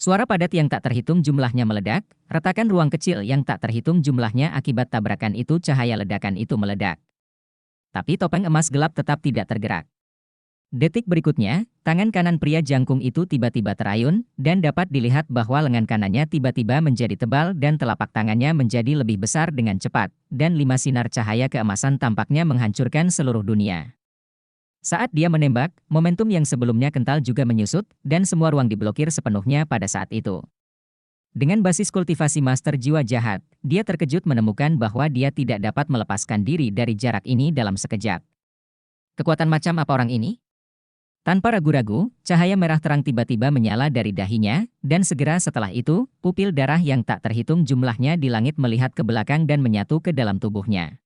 Suara padat yang tak terhitung jumlahnya meledak, retakan ruang kecil yang tak terhitung jumlahnya akibat tabrakan itu cahaya ledakan itu meledak. Tapi topeng emas gelap tetap tidak tergerak. Detik berikutnya, tangan kanan pria jangkung itu tiba-tiba terayun, dan dapat dilihat bahwa lengan kanannya tiba-tiba menjadi tebal dan telapak tangannya menjadi lebih besar dengan cepat, dan 5 sinar cahaya keemasan tampaknya menghancurkan seluruh dunia. Saat dia menembak, momentum yang sebelumnya kental juga menyusut, dan semua ruang diblokir sepenuhnya pada saat itu. Dengan basis kultivasi master jiwa jahat, dia terkejut menemukan bahwa dia tidak dapat melepaskan diri dari jarak ini dalam sekejap. Kekuatan macam apa orang ini? Tanpa ragu-ragu, cahaya merah terang tiba-tiba menyala dari dahinya, dan segera setelah itu, pupil darah yang tak terhitung jumlahnya di langit melihat ke belakang dan menyatu ke dalam tubuhnya.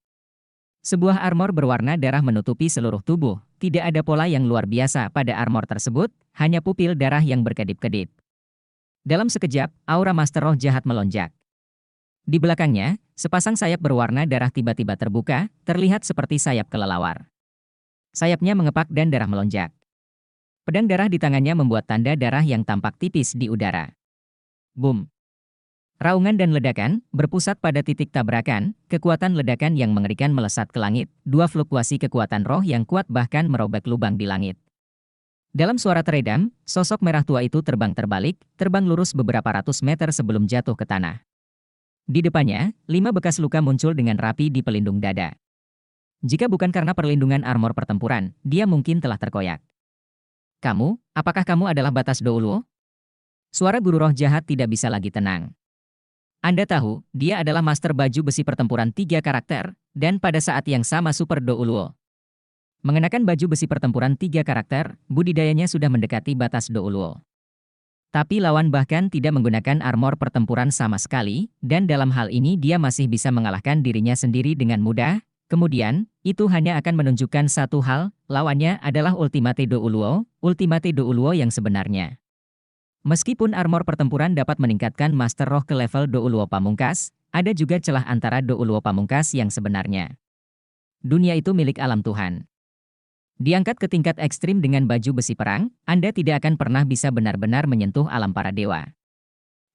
Sebuah armor berwarna darah menutupi seluruh tubuh, tidak ada pola yang luar biasa pada armor tersebut, hanya pupil darah yang berkedip-kedip. Dalam sekejap, aura Master Roh Jahat melonjak. Di belakangnya, sepasang sayap berwarna darah tiba-tiba terbuka, terlihat seperti sayap kelelawar. Sayapnya mengepak dan darah melonjak. Pedang darah di tangannya membuat tanda darah yang tampak tipis di udara. Boom! Raungan dan ledakan berpusat pada titik tabrakan, kekuatan ledakan yang mengerikan melesat ke langit, dua fluktuasi kekuatan roh yang kuat bahkan merobek lubang di langit. Dalam suara teredam, sosok merah tua itu terbang terbalik, terbang lurus beberapa ratus meter sebelum jatuh ke tanah. Di depannya, 5 bekas luka muncul dengan rapi di pelindung dada. Jika bukan karena perlindungan armor pertempuran, dia mungkin telah terkoyak. Apakah kamu adalah Batas Douluo? Suara guru roh jahat tidak bisa lagi tenang. Anda tahu, dia adalah master baju besi pertempuran 3 karakter, dan pada saat yang sama Super Douluo. Mengenakan baju besi pertempuran 3 karakter, budidayanya sudah mendekati Batas Douluo. Tapi lawan bahkan tidak menggunakan armor pertempuran sama sekali, dan dalam hal ini dia masih bisa mengalahkan dirinya sendiri dengan mudah. Kemudian, itu hanya akan menunjukkan satu hal, lawannya adalah Ultimate Douluo yang sebenarnya. Meskipun armor pertempuran dapat meningkatkan Master Roh ke level Douluo Pamungkas, ada juga celah antara Douluo Pamungkas yang sebenarnya. Dunia itu milik alam Tuhan. Diangkat ke tingkat ekstrim dengan baju besi perang, Anda tidak akan pernah bisa benar-benar menyentuh alam para dewa.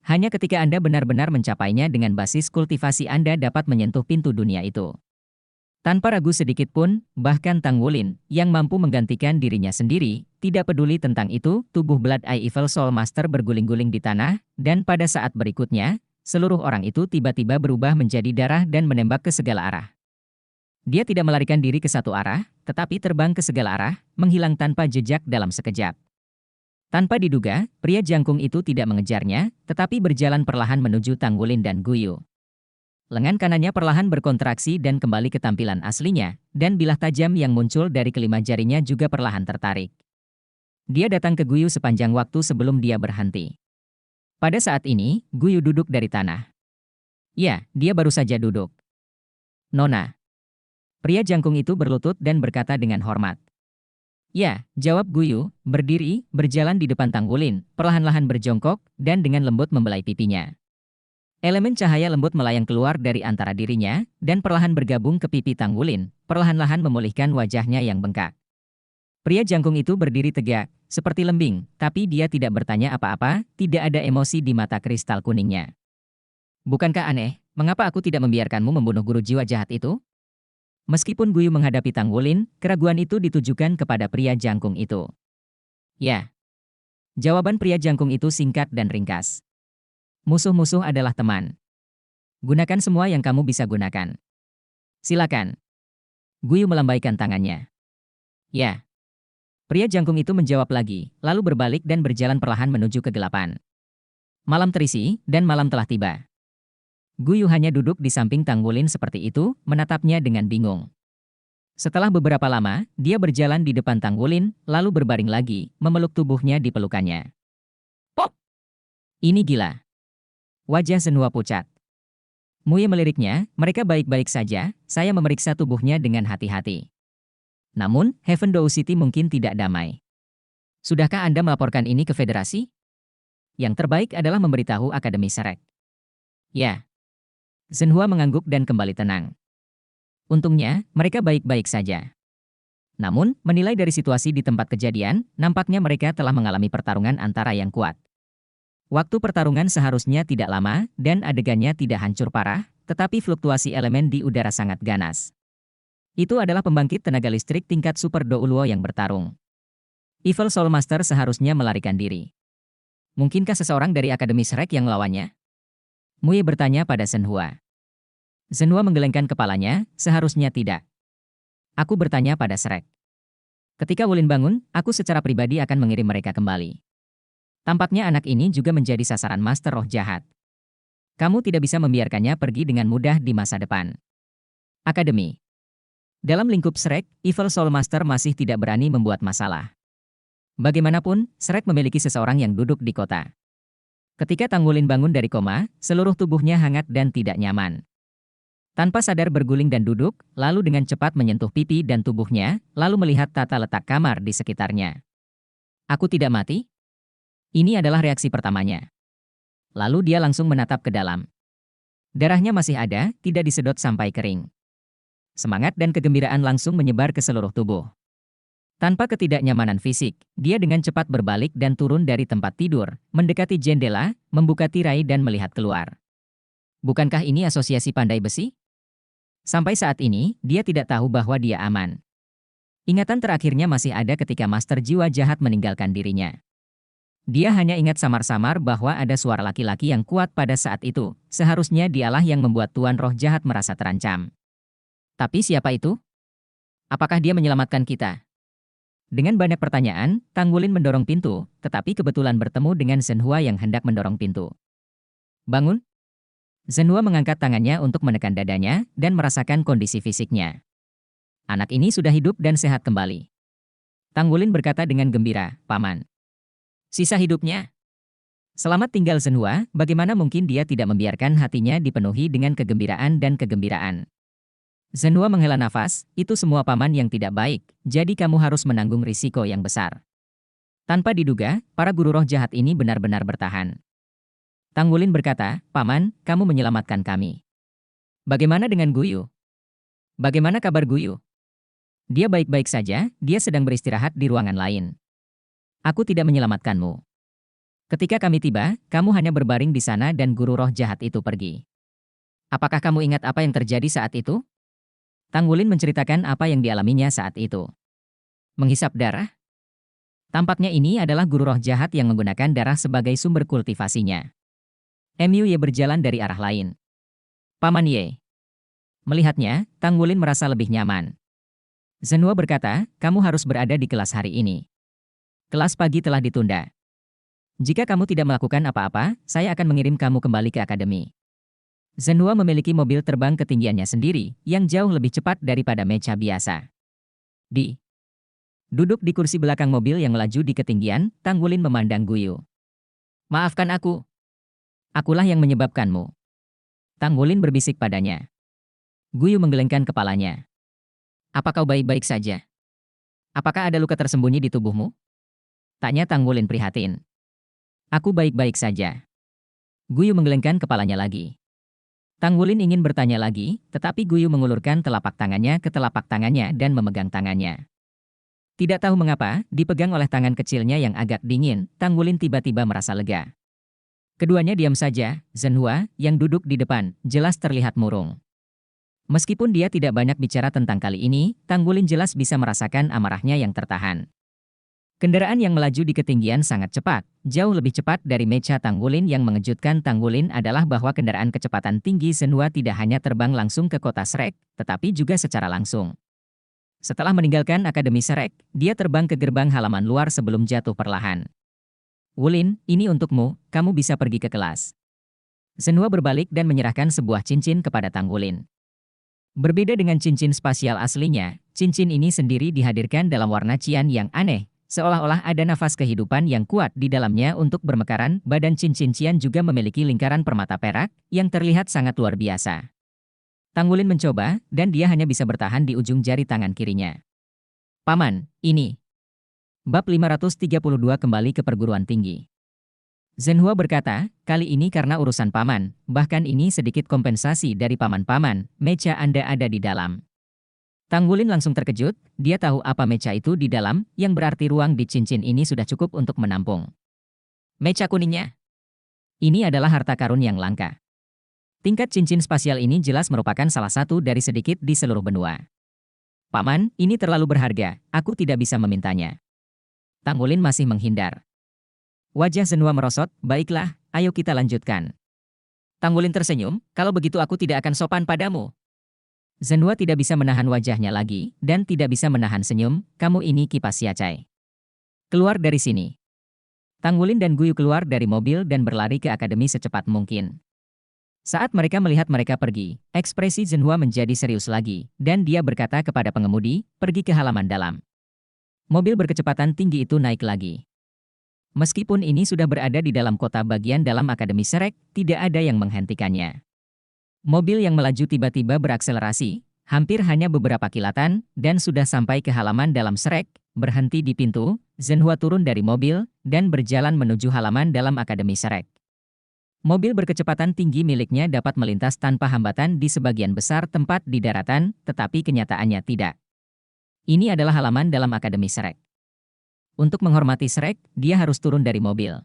Hanya ketika Anda benar-benar mencapainya dengan basis kultivasi Anda dapat menyentuh pintu dunia itu. Tanpa ragu sedikit pun, bahkan Tang Wulin, yang mampu menggantikan dirinya sendiri, tidak peduli tentang itu, tubuh Blood Eye Evil Soul Master berguling-guling di tanah, dan pada saat berikutnya, seluruh orang itu tiba-tiba berubah menjadi darah dan menembak ke segala arah. Dia tidak melarikan diri ke satu arah, tetapi terbang ke segala arah, menghilang tanpa jejak dalam sekejap. Tanpa diduga, pria jangkung itu tidak mengejarnya, tetapi berjalan perlahan menuju Tang Wulin dan Guyu. Lengan kanannya perlahan berkontraksi dan kembali ke tampilan aslinya, dan bilah tajam yang muncul dari kelima jarinya juga perlahan tertarik. Dia datang ke Guyu sepanjang waktu sebelum dia berhenti. Pada saat ini, Guyu duduk dari tanah. Ya, dia baru saja duduk. Nona. Pria jangkung itu berlutut dan berkata dengan hormat. Ya, jawab Guyu, berdiri, berjalan di depan Tang Wulin, perlahan-lahan berjongkok, dan dengan lembut membelai pipinya. Elemen cahaya lembut melayang keluar dari antara dirinya, dan perlahan bergabung ke pipi Tang Wulin, perlahan-lahan memulihkan wajahnya yang bengkak. Pria jangkung itu berdiri tegak, seperti lembing, tapi dia tidak bertanya apa-apa, tidak ada emosi di mata kristal kuningnya. Bukankah aneh, mengapa aku tidak membiarkanmu membunuh guru jiwa jahat itu? Meskipun Guyu menghadapi Tang Wulin, keraguan itu ditujukan kepada pria jangkung itu. Ya. Jawaban pria jangkung itu singkat dan ringkas. Musuh-musuh adalah teman. Gunakan semua yang kamu bisa gunakan. Silakan. Guyu melambaikan tangannya. Ya. Pria jangkung itu menjawab lagi, lalu berbalik dan berjalan perlahan menuju kegelapan. Malam terisi, dan malam telah tiba. Guyu hanya duduk di samping Tang Wulin seperti itu, menatapnya dengan bingung. Setelah beberapa lama, dia berjalan di depan Tang Wulin, lalu berbaring lagi, memeluk tubuhnya di pelukannya. Pop! Ini gila. Wajah Zhenhua pucat. Muye meliriknya, mereka baik-baik saja, saya memeriksa tubuhnya dengan hati-hati. Namun, Heaven Dou City mungkin tidak damai. Sudahkah Anda melaporkan ini ke federasi? Yang terbaik adalah memberitahu Akademi Serek. Ya. Zhenhua mengangguk dan kembali tenang. Untungnya, mereka baik-baik saja. Namun, menilai dari situasi di tempat kejadian, nampaknya mereka telah mengalami pertarungan antara yang kuat. Waktu pertarungan seharusnya tidak lama, dan adegannya tidak hancur parah, tetapi fluktuasi elemen di udara sangat ganas. Itu adalah pembangkit tenaga listrik tingkat Super Douluo yang bertarung. Evil Soul Master seharusnya melarikan diri. Mungkinkah seseorang dari Akademi Shrek yang melawannya? Mui bertanya pada Shenhua. Shenhua menggelengkan kepalanya, seharusnya tidak. Aku bertanya pada Shrek. Ketika Wulin bangun, aku secara pribadi akan mengirim mereka kembali. Tampaknya anak ini juga menjadi sasaran Master Roh Jahat. Kamu tidak bisa membiarkannya pergi dengan mudah di masa depan. Akademi. Dalam lingkup Shrek, Evil Soul Master masih tidak berani membuat masalah. Bagaimanapun, Shrek memiliki seseorang yang duduk di kota. Ketika Tang Wulin bangun dari koma, seluruh tubuhnya hangat dan tidak nyaman. Tanpa sadar berguling dan duduk, lalu dengan cepat menyentuh pipi dan tubuhnya, lalu melihat tata letak kamar di sekitarnya. Aku tidak mati? Ini adalah reaksi pertamanya. Lalu dia langsung menatap ke dalam. Darahnya masih ada, tidak disedot sampai kering. Semangat dan kegembiraan langsung menyebar ke seluruh tubuh. Tanpa ketidaknyamanan fisik, dia dengan cepat berbalik dan turun dari tempat tidur, mendekati jendela, membuka tirai dan melihat keluar. Bukankah ini asosiasi pandai besi? Sampai saat ini, dia tidak tahu bahwa dia aman. Ingatan terakhirnya masih ada ketika Master Jiwa Jahat meninggalkan dirinya. Dia hanya ingat samar-samar bahwa ada suara laki-laki yang kuat pada saat itu, seharusnya dialah yang membuat Tuan Roh Jahat merasa terancam. Tapi siapa itu? Apakah dia menyelamatkan kita? Dengan banyak pertanyaan, Tang Wulin mendorong pintu, tetapi kebetulan bertemu dengan Shenhua yang hendak mendorong pintu. Bangun! Shenhua mengangkat tangannya untuk menekan dadanya dan merasakan kondisi fisiknya. Anak ini sudah hidup dan sehat kembali. Tang Wulin berkata dengan gembira, Paman. Sisa hidupnya. Selamat tinggal Shenhua, bagaimana mungkin dia tidak membiarkan hatinya dipenuhi dengan kegembiraan dan kegembiraan. Shenhua menghela nafas, itu semua paman yang tidak baik, jadi kamu harus menanggung risiko yang besar. Tanpa diduga, para guru roh jahat ini benar-benar bertahan. Tang Wulin berkata, Paman, kamu menyelamatkan kami. Bagaimana dengan Guyu? Bagaimana kabar Guyu? Dia baik-baik saja, dia sedang beristirahat di ruangan lain. Aku tidak menyelamatkanmu. Ketika kami tiba, kamu hanya berbaring di sana dan guru roh jahat itu pergi. Apakah kamu ingat apa yang terjadi saat itu? Tang Wulin menceritakan apa yang dialaminya saat itu. Menghisap darah? Tampaknya ini adalah guru roh jahat yang menggunakan darah sebagai sumber kultivasinya. Ye berjalan dari arah lain. Paman Ye. Melihatnya, Tang Wulin merasa lebih nyaman. Shenhua berkata, kamu harus berada di kelas hari ini. Kelas pagi telah ditunda. Jika kamu tidak melakukan apa-apa, saya akan mengirim kamu kembali ke akademi. Shenhua memiliki mobil terbang ketinggiannya sendiri, yang jauh lebih cepat daripada mecha biasa. Duduk di kursi belakang mobil yang melaju di ketinggian, Tang Wulin memandang Guyu. Maafkan aku. Akulah yang menyebabkanmu. Tang Wulin berbisik padanya. Guyu menggelengkan kepalanya. Apa kau baik-baik saja? Apakah ada luka tersembunyi di tubuhmu? Tanya Tang Wulin prihatin. Aku baik-baik saja. Guyu menggelengkan kepalanya lagi. Tang Wulin ingin bertanya lagi, tetapi Guyu mengulurkan telapak tangannya ke telapak tangannya dan memegang tangannya. Tidak tahu mengapa, dipegang oleh tangan kecilnya yang agak dingin, Tang Wulin tiba-tiba merasa lega. Keduanya diam saja, Shenhua, yang duduk di depan, jelas terlihat murung. Meskipun dia tidak banyak bicara tentang kali ini, Tang Wulin jelas bisa merasakan amarahnya yang tertahan. Kendaraan yang melaju di ketinggian sangat cepat, jauh lebih cepat dari mecha Tang Wulin. Yang mengejutkan Tang Wulin adalah bahwa kendaraan kecepatan tinggi Shenhua tidak hanya terbang langsung ke kota Shrek, tetapi juga secara langsung. Setelah meninggalkan Akademi Shrek, dia terbang ke gerbang halaman luar sebelum jatuh perlahan. Wulin, ini untukmu, kamu bisa pergi ke kelas. Shenhua berbalik dan menyerahkan sebuah cincin kepada Tang Wulin. Berbeda dengan cincin spasial aslinya, cincin ini sendiri dihadirkan dalam warna cian yang aneh, seolah-olah ada nafas kehidupan yang kuat di dalamnya untuk bermekaran. Badan cincin cian juga memiliki lingkaran permata perak, yang terlihat sangat luar biasa. Tang Wulin mencoba, dan dia hanya bisa bertahan di ujung jari tangan kirinya. Paman, ini. Bab 532 kembali ke perguruan tinggi. Shenhua berkata, kali ini karena urusan paman, bahkan ini sedikit kompensasi dari paman-paman, mecha Anda ada di dalam. Tang Wulin langsung terkejut, dia tahu apa mecha itu di dalam, yang berarti ruang di cincin ini sudah cukup untuk menampung. Mecha kuningnya? Ini adalah harta karun yang langka. Tingkat cincin spasial ini jelas merupakan salah satu dari sedikit di seluruh benua. Paman, ini terlalu berharga, aku tidak bisa memintanya. Tang Wulin masih menghindar. Wajah Zhenhua merosot, baiklah, ayo kita lanjutkan. Tang Wulin tersenyum, kalau begitu aku tidak akan sopan padamu. Zhenhua tidak bisa menahan wajahnya lagi, dan tidak bisa menahan senyum, kamu ini kipas Siacai. Keluar dari sini. Tang Wulin dan Guyu keluar dari mobil dan berlari ke akademi secepat mungkin. Saat mereka melihat mereka pergi, ekspresi Zhenhua menjadi serius lagi, dan dia berkata kepada pengemudi, pergi ke halaman dalam. Mobil berkecepatan tinggi itu naik lagi. Meskipun ini sudah berada di dalam kota bagian dalam Akademi Shrek, tidak ada yang menghentikannya. Mobil yang melaju tiba-tiba berakselerasi, hampir hanya beberapa kilatan, dan sudah sampai ke halaman dalam Shrek, berhenti di pintu, Zhenhua turun dari mobil, dan berjalan menuju halaman dalam Akademi Shrek. Mobil berkecepatan tinggi miliknya dapat melintas tanpa hambatan di sebagian besar tempat di daratan, tetapi kenyataannya tidak. Ini adalah halaman dalam Akademi Shrek. Untuk menghormati Shrek, dia harus turun dari mobil.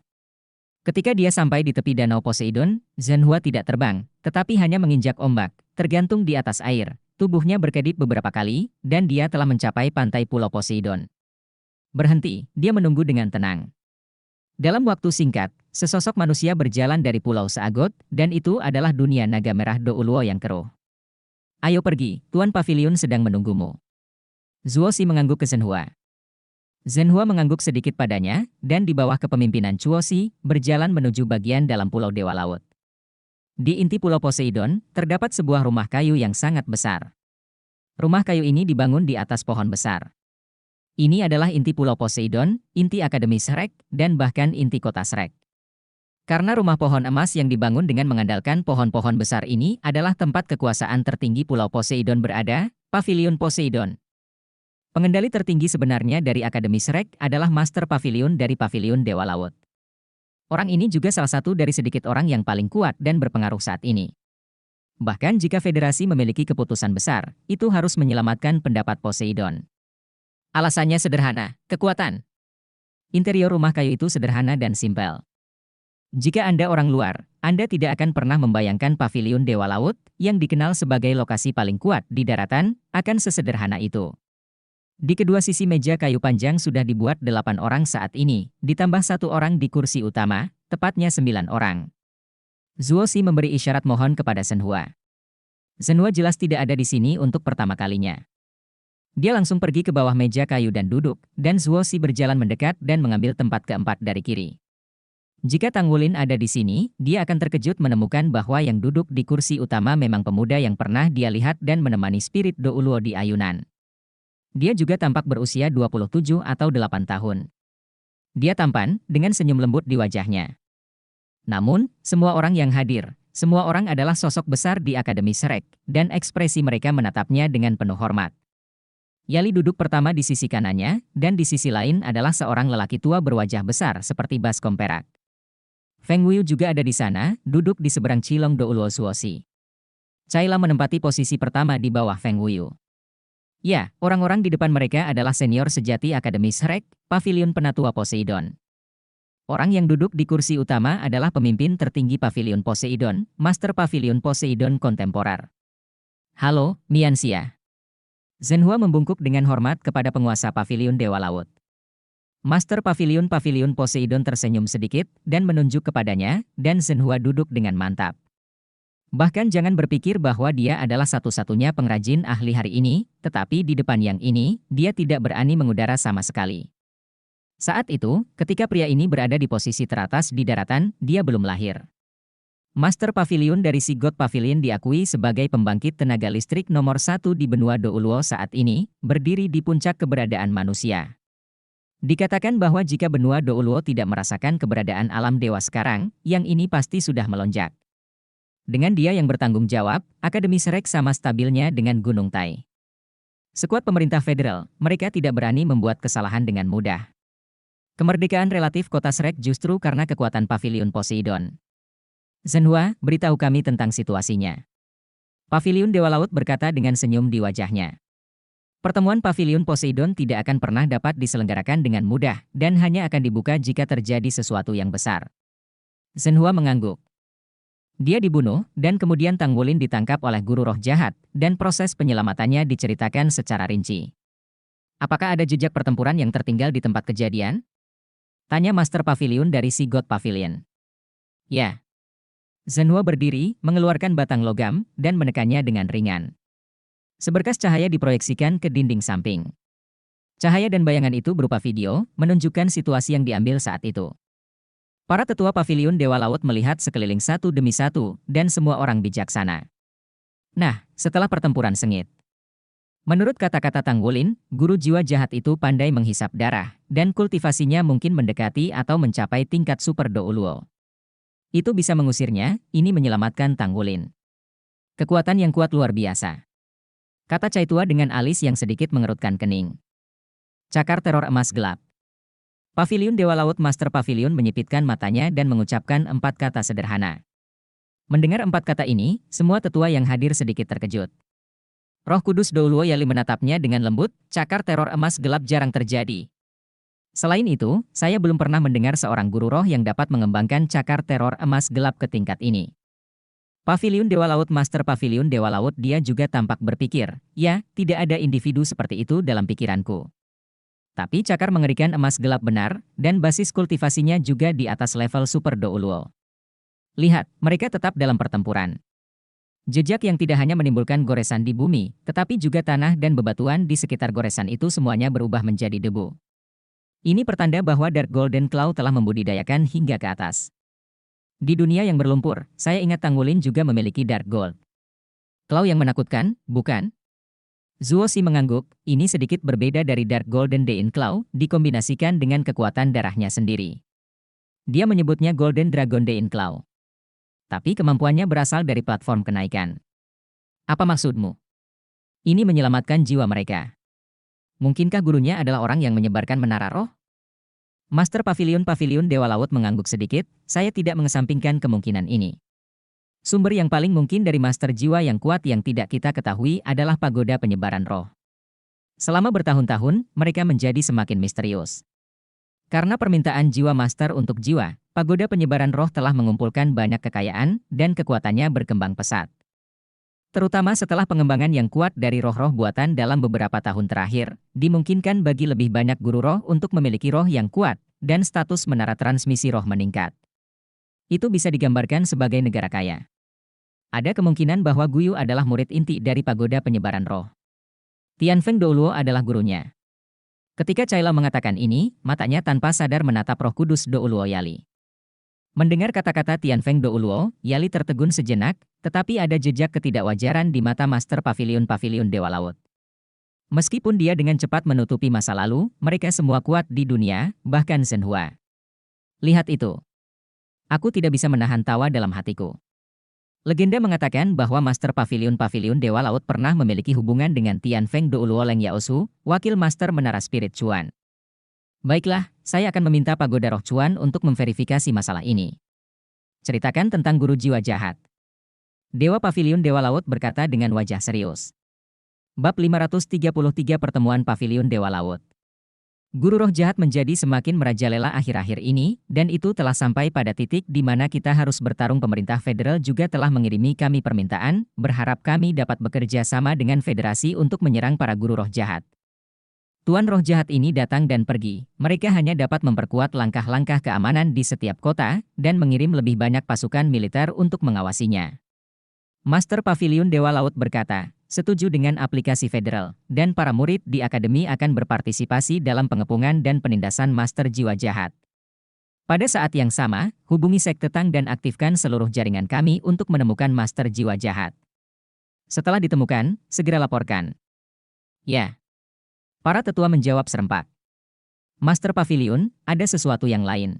Ketika dia sampai di tepi Danau Poseidon, Zhenhua tidak terbang, tetapi hanya menginjak ombak, tergantung di atas air. Tubuhnya berkedip beberapa kali, dan dia telah mencapai pantai Pulau Poseidon. Berhenti, dia menunggu dengan tenang. Dalam waktu singkat, sesosok manusia berjalan dari Pulau Seagot, dan itu adalah dunia naga merah Douluo yang keruh. Ayo pergi, Tuan Pavilion sedang menunggumu. Zuo Shi mengangguk ke Zhenhua. Zhenhua mengangguk sedikit padanya, dan di bawah kepemimpinan Zuo Shi, berjalan menuju bagian dalam Pulau Dewa Laut. Di inti Pulau Poseidon, terdapat sebuah rumah kayu yang sangat besar. Rumah kayu ini dibangun di atas pohon besar. Ini adalah inti Pulau Poseidon, inti Akademi Shrek, dan bahkan inti kota Shrek. Karena rumah pohon emas yang dibangun dengan mengandalkan pohon-pohon besar ini adalah tempat kekuasaan tertinggi Pulau Poseidon berada, Pavilion Poseidon. Pengendali tertinggi sebenarnya dari Akademi Shrek adalah Master Pavilion dari Pavilion Dewa Laut. Orang ini juga salah satu dari sedikit orang yang paling kuat dan berpengaruh saat ini. Bahkan jika federasi memiliki keputusan besar, itu harus menyelamatkan pendapat Poseidon. Alasannya sederhana, kekuatan. Interior rumah kayu itu sederhana dan simpel. Jika Anda orang luar, Anda tidak akan pernah membayangkan Pavilion Dewa Laut, yang dikenal sebagai lokasi paling kuat di daratan, akan sesederhana itu. Di kedua sisi meja kayu panjang sudah dibuat 8 orang saat ini, ditambah 1 orang di kursi utama, tepatnya 9 orang. Zuo Shi memberi isyarat mohon kepada Zhenhua. Zhenhua jelas tidak ada di sini untuk pertama kalinya. Dia langsung pergi ke bawah meja kayu dan duduk, dan Zuo Shi berjalan mendekat dan mengambil tempat keempat dari kiri. Jika Tang Wulin ada di sini, dia akan terkejut menemukan bahwa yang duduk di kursi utama memang pemuda yang pernah dia lihat dan menemani spirit Douluo di ayunan. Dia juga tampak berusia 27 atau 8 tahun. Dia tampan, dengan senyum lembut di wajahnya. Namun, semua orang yang hadir, semua orang adalah sosok besar di Akademi Shrek, dan ekspresi mereka menatapnya dengan penuh hormat. Yali duduk pertama di sisi kanannya, dan di sisi lain adalah seorang lelaki tua berwajah besar seperti baskom perak. Feng Wuyu juga ada di sana, duduk di seberang Cilong Douluo Zuo Shi. Caila menempati posisi pertama di bawah Feng Wuyu. Ya, orang-orang di depan mereka adalah senior sejati Akademi Shrek, Pavilion Penatua Poseidon. Orang yang duduk di kursi utama adalah pemimpin tertinggi Pavilion Poseidon, Master Pavilion Poseidon Kontemporer. Halo, Mianxia. Zhenhua membungkuk dengan hormat kepada penguasa Pavilion Dewa Laut. Master Pavilion Poseidon tersenyum sedikit dan menunjuk kepadanya, dan Zhenhua duduk dengan mantap. Bahkan jangan berpikir bahwa dia adalah satu-satunya pengrajin ahli hari ini, tetapi di depan yang ini, dia tidak berani mengudara sama sekali. Saat itu, ketika pria ini berada di posisi teratas di daratan, dia belum lahir. Master Pavilion dari Sigot Pavilion diakui sebagai pembangkit tenaga listrik nomor 1 di benua Douluo saat ini, berdiri di puncak keberadaan manusia. Dikatakan bahwa jika benua Douluo tidak merasakan keberadaan alam dewa sekarang, yang ini pasti sudah melonjak. Dengan dia yang bertanggung jawab, Akademi Shrek sama stabilnya dengan Gunung Tai. Sekuat pemerintah federal, mereka tidak berani membuat kesalahan dengan mudah. Kemerdekaan relatif kota Shrek justru karena kekuatan Pavilion Poseidon. Zhenhua, beritahu kami tentang situasinya. Pavilion Dewa Laut berkata dengan senyum di wajahnya. Pertemuan Pavilion Poseidon tidak akan pernah dapat diselenggarakan dengan mudah, dan hanya akan dibuka jika terjadi sesuatu yang besar. Zhenhua mengangguk. Dia dibunuh, dan kemudian Tang Wulin ditangkap oleh guru roh jahat, dan proses penyelamatannya diceritakan secara rinci. Apakah ada jejak pertempuran yang tertinggal di tempat kejadian? Tanya Master Pavilion dari si God Pavilion. Ya. Zhenhua berdiri, mengeluarkan batang logam, dan menekannya dengan ringan. Seberkas cahaya diproyeksikan ke dinding samping. Cahaya dan bayangan itu berupa video, menunjukkan situasi yang diambil saat itu. Para tetua pavilion Dewa Laut melihat sekeliling satu demi satu, dan semua orang bijaksana. Nah, setelah pertempuran sengit. Menurut kata-kata Tang Wulin, guru jiwa jahat itu pandai menghisap darah, dan kultivasinya mungkin mendekati atau mencapai tingkat Super Douluo. Itu bisa mengusirnya, ini menyelamatkan Tang Wulin. Kekuatan yang kuat luar biasa. Kata Cai Tua dengan alis yang sedikit mengerutkan kening. Cakar teror emas gelap. Pavilion Dewa Laut Master Pavilion menyipitkan matanya dan mengucapkan 4 kata sederhana. Mendengar 4 kata ini, semua tetua yang hadir sedikit terkejut. Roh Kudus Douluo Yali menatapnya dengan lembut, cakar teror emas gelap jarang terjadi. Selain itu, saya belum pernah mendengar seorang guru roh yang dapat mengembangkan cakar teror emas gelap ke tingkat ini. Pavilion Dewa Laut Master Pavilion Dewa Laut dia juga tampak berpikir, ya, tidak ada individu seperti itu dalam pikiranku. Tapi cakar mengerikan emas gelap benar, dan basis kultivasinya juga di atas level Super Douluo. Lihat, mereka tetap dalam pertempuran. Jejak yang tidak hanya menimbulkan goresan di bumi, tetapi juga tanah dan bebatuan di sekitar goresan itu semuanya berubah menjadi debu. Ini pertanda bahwa Dark Golden Claw telah membudidayakan hingga ke atas. Di dunia yang berlumpur, saya ingat Tang Wulin juga memiliki Dark Gold Claw yang menakutkan, bukan? Zuo Shi mengangguk, ini sedikit berbeda dari Dark Golden Dain Claw, dikombinasikan dengan kekuatan darahnya sendiri. Dia menyebutnya Golden Dragon Dain Claw. Tapi kemampuannya berasal dari platform kenaikan. Apa maksudmu? Ini menyelamatkan jiwa mereka. Mungkinkah gurunya adalah orang yang menyebarkan menara roh? Master Pavilion Dewa Laut mengangguk sedikit, saya tidak mengesampingkan kemungkinan ini. Sumber yang paling mungkin dari master jiwa yang kuat yang tidak kita ketahui adalah pagoda penyebaran roh. Selama bertahun-tahun, mereka menjadi semakin misterius. Karena permintaan jiwa master untuk jiwa, pagoda penyebaran roh telah mengumpulkan banyak kekayaan, dan kekuatannya berkembang pesat. Terutama setelah pengembangan yang kuat dari roh-roh buatan dalam beberapa tahun terakhir, dimungkinkan bagi lebih banyak guru roh untuk memiliki roh yang kuat, dan status menara transmisi roh meningkat. Itu bisa digambarkan sebagai negara kaya. Ada kemungkinan bahwa Guyu adalah murid inti dari pagoda penyebaran roh. Tianfeng Douluo adalah gurunya. Ketika Cai Lao mengatakan ini, matanya tanpa sadar menatap Roh Kudus Douluo Yali. Mendengar kata-kata Tianfeng Douluo, Yali tertegun sejenak, tetapi ada jejak ketidakwajaran di mata Master Pavilion Dewa Laut. Meskipun dia dengan cepat menutupi masa lalu, mereka semua kuat di dunia, bahkan Zhenhua. Lihat itu. Aku tidak bisa menahan tawa dalam hatiku. Legenda mengatakan bahwa Master Pavilion Dewa Laut pernah memiliki hubungan dengan Tianfeng Douluo Leng Yaosu, wakil Master Menara Spirit Chuan. Baiklah, saya akan meminta Pagoda Roh Chuan untuk memverifikasi masalah ini. Ceritakan tentang guru jiwa jahat. Dewa Pavilion Dewa Laut berkata dengan wajah serius. Bab 533 Pertemuan Pavilion Dewa Laut. Guru roh jahat menjadi semakin merajalela akhir-akhir ini, dan itu telah sampai pada titik di mana kita harus bertarung. Pemerintah federal juga telah mengirimi kami permintaan, berharap kami dapat bekerja sama dengan federasi untuk menyerang para guru roh jahat. Tuan roh jahat ini datang dan pergi, mereka hanya dapat memperkuat langkah-langkah keamanan di setiap kota, dan mengirim lebih banyak pasukan militer untuk mengawasinya. Master Pavilion Dewa Laut berkata, setuju dengan aplikasi federal, dan para murid di akademi akan berpartisipasi dalam pengepungan dan penindasan master jiwa jahat. Pada saat yang sama, hubungi Sekte Tang dan aktifkan seluruh jaringan kami untuk menemukan master jiwa jahat. Setelah ditemukan, segera laporkan. Ya. Para tetua menjawab serempak. Master Pavilion, ada sesuatu yang lain.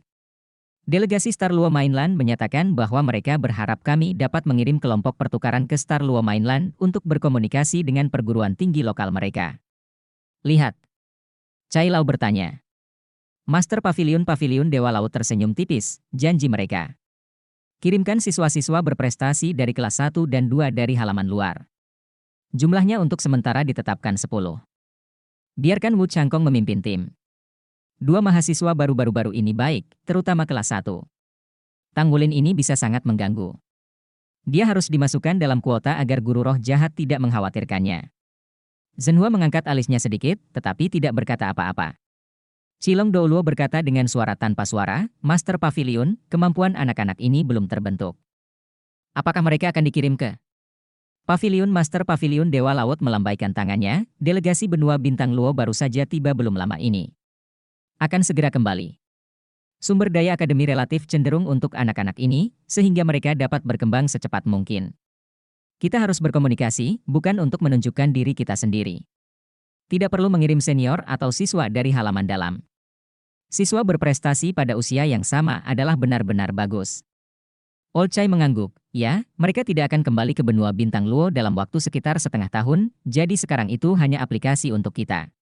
Delegasi Star Luo Mainland menyatakan bahwa mereka berharap kami dapat mengirim kelompok pertukaran ke Star Luo Mainland untuk berkomunikasi dengan perguruan tinggi lokal mereka. Lihat. Cai Lao bertanya. Master Pavilion Dewa Laut tersenyum tipis, janji mereka. Kirimkan siswa-siswa berprestasi dari kelas 1 dan 2 dari halaman luar. Jumlahnya untuk sementara ditetapkan 10. Biarkan Wu Changkong memimpin tim. 2 mahasiswa baru-baru ini baik, terutama kelas 1. Tang Wulin ini bisa sangat mengganggu. Dia harus dimasukkan dalam kuota agar guru roh jahat tidak mengkhawatirkannya. Zhenhua mengangkat alisnya sedikit, tetapi tidak berkata apa-apa. Qilong Douluo berkata dengan suara tanpa suara, Master Pavilion, kemampuan anak-anak ini belum terbentuk. Apakah mereka akan dikirim ke Pavilion? Master Pavilion Dewa Laut melambaikan tangannya, delegasi benua bintang Luo baru saja tiba belum lama ini. Akan segera kembali. Sumber daya akademi relatif cenderung untuk anak-anak ini, sehingga mereka dapat berkembang secepat mungkin. Kita harus berkomunikasi, bukan untuk menunjukkan diri kita sendiri. Tidak perlu mengirim senior atau siswa dari halaman dalam. Siswa berprestasi pada usia yang sama adalah benar-benar bagus. Old Chai mengangguk. Ya, mereka tidak akan kembali ke benua bintang Luo dalam waktu sekitar setengah tahun, jadi sekarang itu hanya aplikasi untuk kita.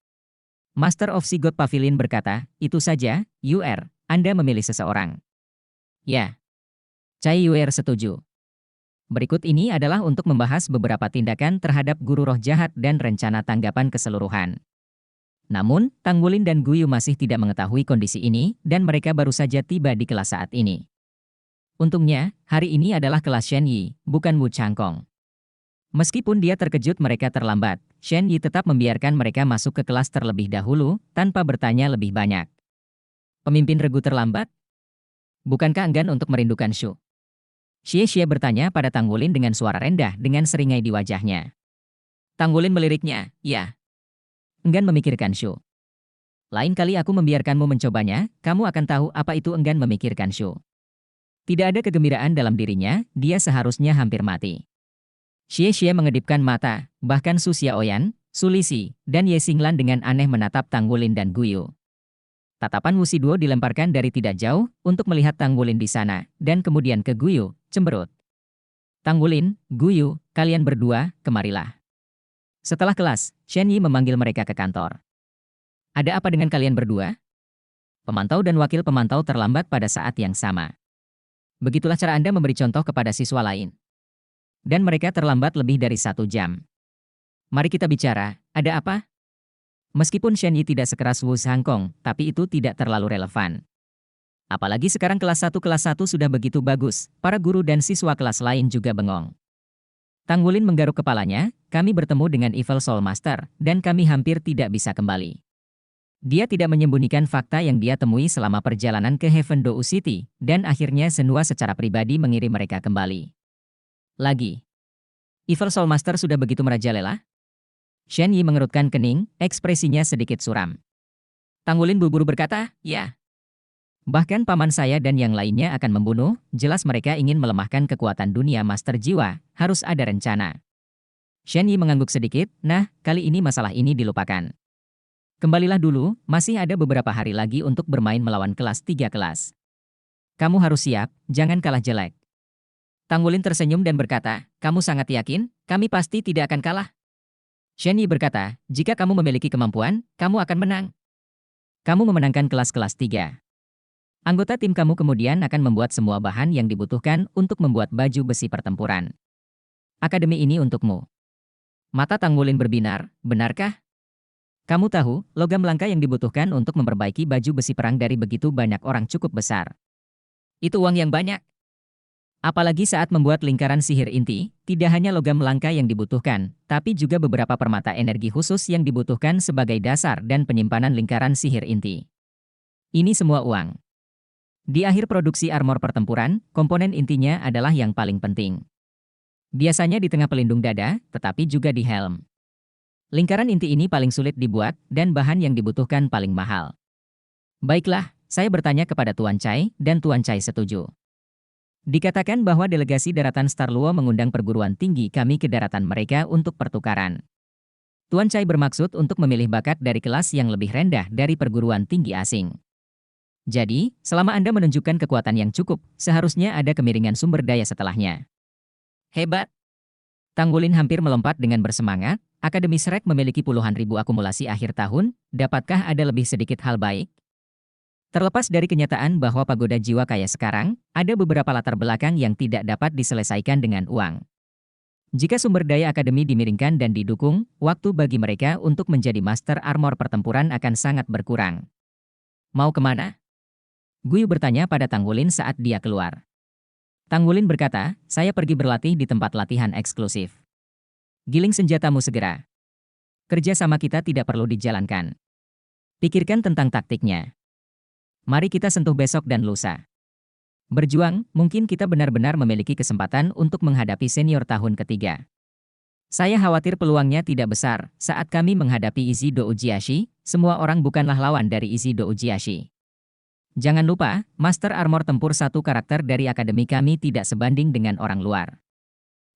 Master of Sea God Pavilion berkata, itu saja, UR, Anda memilih seseorang. Ya. Chai UR setuju. Berikut ini adalah untuk membahas beberapa tindakan terhadap guru roh jahat dan rencana tanggapan keseluruhan. Namun, Tang Wulin dan Guyu masih tidak mengetahui kondisi ini, dan mereka baru saja tiba di kelas saat ini. Untungnya, hari ini adalah kelas Shen Yi, bukan Wu Changkong. Meskipun dia terkejut mereka terlambat, Shen Yi tetap membiarkan mereka masuk ke kelas terlebih dahulu, tanpa bertanya lebih banyak. Pemimpin regu terlambat? Bukankah enggan untuk merindukan Shu? Xie bertanya pada Tang Wulin dengan suara rendah dengan seringai di wajahnya. Tang Wulin meliriknya, ya. Enggan memikirkan Shu. Lain kali aku membiarkanmu mencobanya, kamu akan tahu apa itu enggan memikirkan Shu. Tidak ada kegembiraan dalam dirinya, dia seharusnya hampir mati. Xie mengedipkan mata, bahkan Su Xiaoyan, Su Lixi, dan Ye Xinglan dengan aneh menatap Tang Wulin dan Guyu. Tatapan Wu Siduo dilemparkan dari tidak jauh untuk melihat Tang Wulin di sana, dan kemudian ke Guyu, cemberut. Tang Wulin, Guyu, kalian berdua, kemarilah. Setelah kelas, Shen Yi memanggil mereka ke kantor. Ada apa dengan kalian berdua? Pemantau dan wakil pemantau terlambat pada saat yang sama. Begitulah cara Anda memberi contoh kepada siswa lain. Dan mereka terlambat lebih dari 1 jam. Mari kita bicara, ada apa? Meskipun Shen Yi tidak sekeras Wu Zhangkong, tapi itu tidak terlalu relevan. Apalagi sekarang kelas 1 sudah begitu bagus, para guru dan siswa kelas lain juga bengong. Tang Wulin menggaruk kepalanya, kami bertemu dengan Evil Soul Master, dan kami hampir tidak bisa kembali. Dia tidak menyembunyikan fakta yang dia temui selama perjalanan ke Heaven Dou City, dan akhirnya Zhenhua secara pribadi mengirim mereka kembali. Lagi. Evil Soul Master sudah begitu merajalela? Shen Yi mengerutkan kening, ekspresinya sedikit suram. Tang Wulin buru-buru berkata, ya. Bahkan paman saya dan yang lainnya akan membunuh, jelas mereka ingin melemahkan kekuatan dunia Master Jiwa, harus ada rencana. Shen Yi mengangguk sedikit, nah, kali ini masalah ini dilupakan. Kembalilah dulu, masih ada beberapa hari lagi untuk bermain melawan kelas 3 kelas. Kamu harus siap, jangan kalah jelek. Tang Wulin tersenyum dan berkata, kamu sangat yakin, kami pasti tidak akan kalah? Shen Yi berkata, jika kamu memiliki kemampuan, kamu akan menang. Kamu memenangkan kelas-kelas 3. Anggota tim kamu kemudian akan membuat semua bahan yang dibutuhkan untuk membuat baju besi pertempuran. Akademi ini untukmu. Mata Tang Wulin berbinar, benarkah? Kamu tahu, logam langka yang dibutuhkan untuk memperbaiki baju besi perang dari begitu banyak orang cukup besar. Itu uang yang banyak. Apalagi saat membuat lingkaran sihir inti, tidak hanya logam langka yang dibutuhkan, tapi juga beberapa permata energi khusus yang dibutuhkan sebagai dasar dan penyimpanan lingkaran sihir inti. Ini semua uang. Di akhir produksi armor pertempuran, komponen intinya adalah yang paling penting. Biasanya di tengah pelindung dada, tetapi juga di helm. Lingkaran inti ini paling sulit dibuat, dan bahan yang dibutuhkan paling mahal. Baiklah, saya bertanya kepada Tuan Chai, dan Tuan Chai setuju. Dikatakan bahwa delegasi daratan Star Luo mengundang perguruan tinggi kami ke daratan mereka untuk pertukaran. Tuan Chai bermaksud untuk memilih bakat dari kelas yang lebih rendah dari perguruan tinggi asing. Jadi, selama Anda menunjukkan kekuatan yang cukup, seharusnya ada kemiringan sumber daya setelahnya. Hebat! Tang Wulin hampir melompat dengan bersemangat, Akademi Shrek memiliki puluhan ribu akumulasi akhir tahun, dapatkah ada lebih sedikit hal baik? Terlepas dari kenyataan bahwa pagoda jiwa kaya sekarang, ada beberapa latar belakang yang tidak dapat diselesaikan dengan uang. Jika sumber daya akademi dimiringkan dan didukung, waktu bagi mereka untuk menjadi master armor pertempuran akan sangat berkurang. Mau kemana? Guyu bertanya pada Tang Wulin saat dia keluar. Tanggulin berkata, saya pergi berlatih di tempat latihan eksklusif. Giling senjatamu segera. Kerja sama kita tidak perlu dijalankan. Pikirkan tentang taktiknya. Mari kita sentuh besok dan lusa. Berjuang, mungkin kita benar-benar memiliki kesempatan untuk menghadapi senior tahun ketiga. Saya khawatir peluangnya tidak besar. Saat kami menghadapi Ichido Ujiashi, semua orang bukanlah lawan dari Ichido Ujiashi. Jangan lupa, Master Armor tempur satu karakter dari akademi kami tidak sebanding dengan orang luar.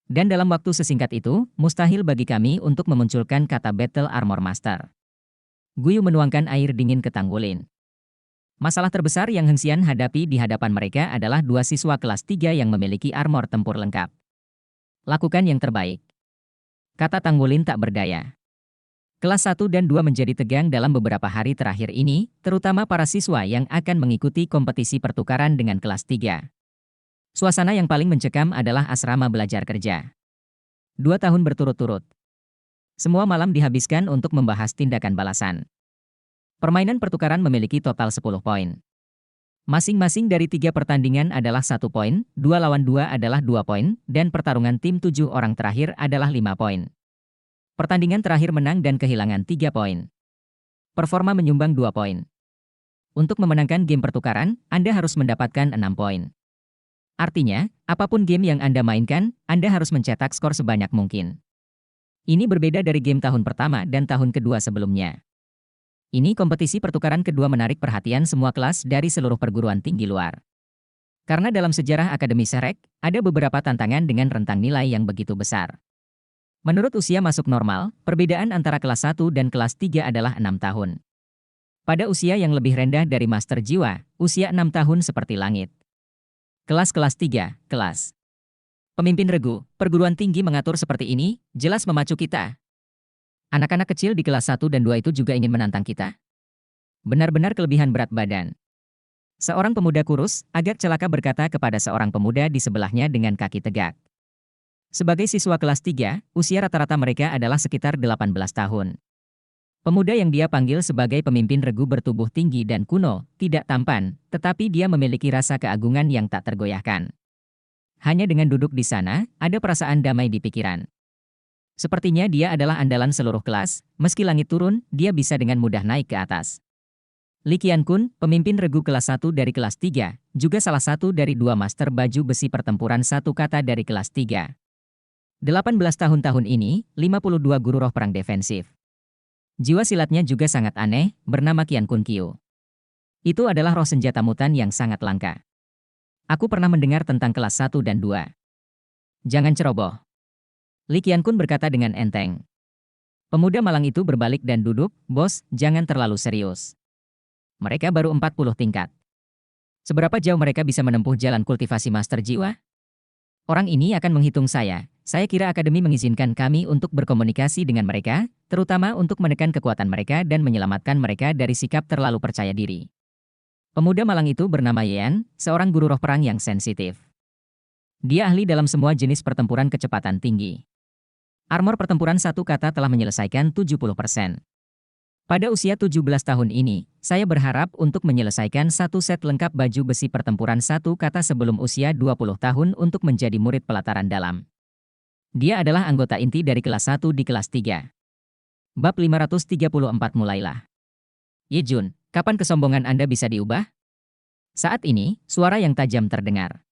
Dan dalam waktu sesingkat itu, mustahil bagi kami untuk memunculkan kata Battle Armor Master. Guyu menuangkan air dingin ke Tanggulin. Masalah terbesar yang Heng Xian hadapi di hadapan mereka adalah dua siswa kelas 3 yang memiliki armor tempur lengkap. Lakukan yang terbaik. Kata Tanggulin tak berdaya. Kelas 1 dan 2 menjadi tegang dalam beberapa hari terakhir ini, terutama para siswa yang akan mengikuti kompetisi pertukaran dengan kelas 3. Suasana yang paling mencekam adalah asrama belajar kerja. 2 tahun berturut-turut. Semua malam dihabiskan untuk membahas tindakan balasan. Permainan pertukaran memiliki total 10 poin. Masing-masing dari 3 pertandingan adalah 1 poin, 2 lawan 2 adalah 2 poin, dan pertarungan tim 7 orang terakhir adalah 5 poin. Pertandingan terakhir menang dan kehilangan 3 poin. Performa menyumbang 2 poin. Untuk memenangkan game pertukaran, Anda harus mendapatkan 6 poin. Artinya, apapun game yang Anda mainkan, Anda harus mencetak skor sebanyak mungkin. Ini berbeda dari game tahun pertama dan tahun kedua sebelumnya. Ini kompetisi pertukaran kedua menarik perhatian semua kelas dari seluruh perguruan tinggi luar. Karena dalam sejarah Akademi Shrek, ada beberapa tantangan dengan rentang nilai yang begitu besar. Menurut usia masuk normal, perbedaan antara kelas 1 dan kelas 3 adalah 6 tahun. Pada usia yang lebih rendah dari Master Jiwa, usia 6 tahun seperti langit. Kelas-kelas 3, kelas. Pemimpin regu, perguruan tinggi mengatur seperti ini, jelas memacu kita. Anak-anak kecil di kelas 1 dan 2 itu juga ingin menantang kita? Benar-benar kelebihan berat badan. Seorang pemuda kurus, agak celaka berkata kepada seorang pemuda di sebelahnya dengan kaki tegak. Sebagai siswa kelas 3, usia rata-rata mereka adalah sekitar 18 tahun. Pemuda yang dia panggil sebagai pemimpin regu bertubuh tinggi dan kuno, tidak tampan, tetapi dia memiliki rasa keagungan yang tak tergoyahkan. Hanya dengan duduk di sana, ada perasaan damai di pikiran. Sepertinya dia adalah andalan seluruh kelas, meski langit turun, dia bisa dengan mudah naik ke atas. Li Qiankun, pemimpin regu kelas 1 dari kelas 3, juga salah satu dari 2 master baju besi pertempuran satu kata dari kelas 3. 18 tahun ini, 52 guru roh perang defensif. Jiwa silatnya juga sangat aneh, bernama Qiankun Kyu. Itu adalah roh senjata mutan yang sangat langka. Aku pernah mendengar tentang kelas 1 dan 2. Jangan ceroboh. Li Qiankun berkata dengan enteng. Pemuda malang itu berbalik dan duduk, bos, jangan terlalu serius. Mereka baru 40 tingkat. Seberapa jauh mereka bisa menempuh jalan kultivasi master jiwa? Orang ini akan menghitung saya kira akademi mengizinkan kami untuk berkomunikasi dengan mereka, terutama untuk menekan kekuatan mereka dan menyelamatkan mereka dari sikap terlalu percaya diri. Pemuda malang itu bernama Yan, seorang guru roh perang yang sensitif. Dia ahli dalam semua jenis pertempuran kecepatan tinggi. Armor pertempuran satu kata telah menyelesaikan 70%. Pada usia 17 tahun ini, saya berharap untuk menyelesaikan satu set lengkap baju besi pertempuran satu kata sebelum usia 20 tahun untuk menjadi murid pelataran dalam. Dia adalah anggota inti dari kelas 1 di kelas 3. Bab 534 mulailah. Ye Jun, kapan kesombongan Anda bisa diubah? Saat ini, suara yang tajam terdengar.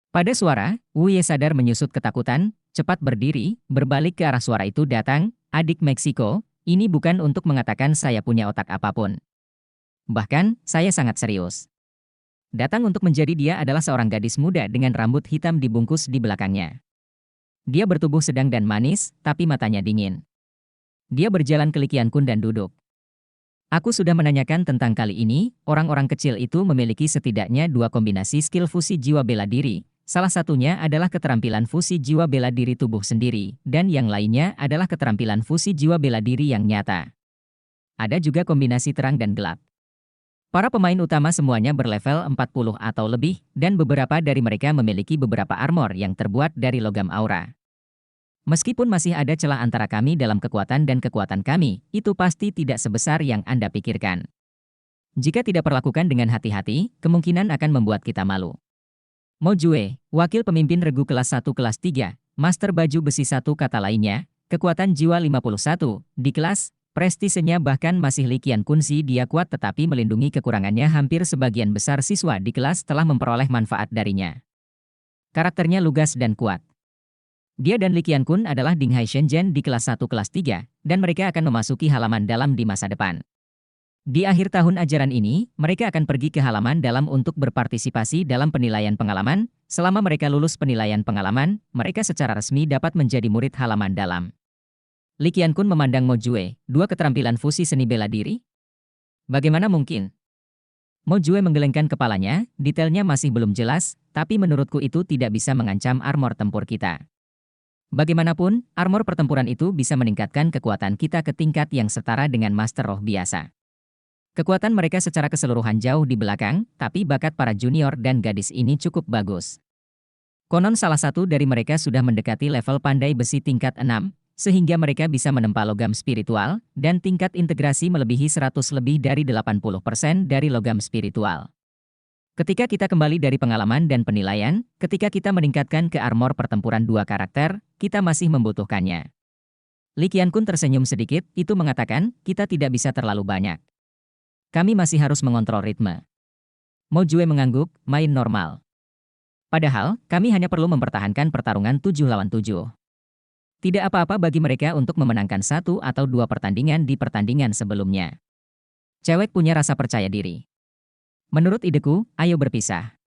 Pada suara, Wu Ye sadar menyusut ketakutan, cepat berdiri, berbalik ke arah suara itu datang, adik Meksiko, ini bukan untuk mengatakan saya punya otak apapun. Bahkan, saya sangat serius. Datang untuk menjadi dia adalah seorang gadis muda dengan rambut hitam dibungkus di belakangnya. Dia bertubuh sedang dan manis, tapi matanya dingin. Dia berjalan ke Li Qiankun dan duduk. Aku sudah menanyakan tentang kali ini, orang-orang kecil itu memiliki setidaknya 2 kombinasi skill fusi jiwa bela diri. Salah satunya adalah keterampilan fusi jiwa bela diri tubuh sendiri, dan yang lainnya adalah keterampilan fusi jiwa bela diri yang nyata. Ada juga kombinasi terang dan gelap. Para pemain utama semuanya berlevel 40 atau lebih, dan beberapa dari mereka memiliki beberapa armor yang terbuat dari logam aura. Meskipun masih ada celah antara kami dalam kekuatan dan kekuatan kami, itu pasti tidak sebesar yang Anda pikirkan. Jika tidak perlakukan dengan hati-hati, kemungkinan akan membuat kita malu. Mo Jue, wakil pemimpin regu kelas 1 kelas 3, Master Baju Besi 1 kata lainnya, kekuatan jiwa 51, di kelas, prestisenya bahkan masih Li Qiankunzi dia kuat tetapi melindungi kekurangannya hampir sebagian besar siswa di kelas telah memperoleh manfaat darinya. Karakternya lugas dan kuat. Dia dan Li Qiankun adalah Dinghai Shenzhen di kelas 1 kelas 3, dan mereka akan memasuki halaman dalam di masa depan. Di akhir tahun ajaran ini, mereka akan pergi ke halaman dalam untuk berpartisipasi dalam penilaian pengalaman. Selama mereka lulus penilaian pengalaman, mereka secara resmi dapat menjadi murid halaman dalam. Li Qiankun memandang Mo Jue, dua keterampilan fusi seni bela diri? Bagaimana mungkin? Mo Jue menggelengkan kepalanya, detailnya masih belum jelas, tapi menurutku itu tidak bisa mengancam armor tempur kita. Bagaimanapun, armor pertempuran itu bisa meningkatkan kekuatan kita ke tingkat yang setara dengan master roh biasa. Kekuatan mereka secara keseluruhan jauh di belakang, tapi bakat para junior dan gadis ini cukup bagus. Konon salah satu dari mereka sudah mendekati level pandai besi tingkat 6, sehingga mereka bisa menempa logam spiritual, dan tingkat integrasi melebihi 100 lebih dari 80% dari logam spiritual. Ketika kita kembali dari pengalaman dan penilaian, ketika kita meningkatkan ke armor pertempuran dua karakter, kita masih membutuhkannya. Li Qiankun tersenyum sedikit, itu mengatakan, kita tidak bisa terlalu banyak. Kami masih harus mengontrol ritme. Mo Jue mengangguk, main normal. Padahal, kami hanya perlu mempertahankan pertarungan 7 lawan 7. Tidak apa-apa bagi mereka untuk memenangkan 1 atau 2 pertandingan di pertandingan sebelumnya. Cewek punya rasa percaya diri. Menurut ideku, ayo berpisah.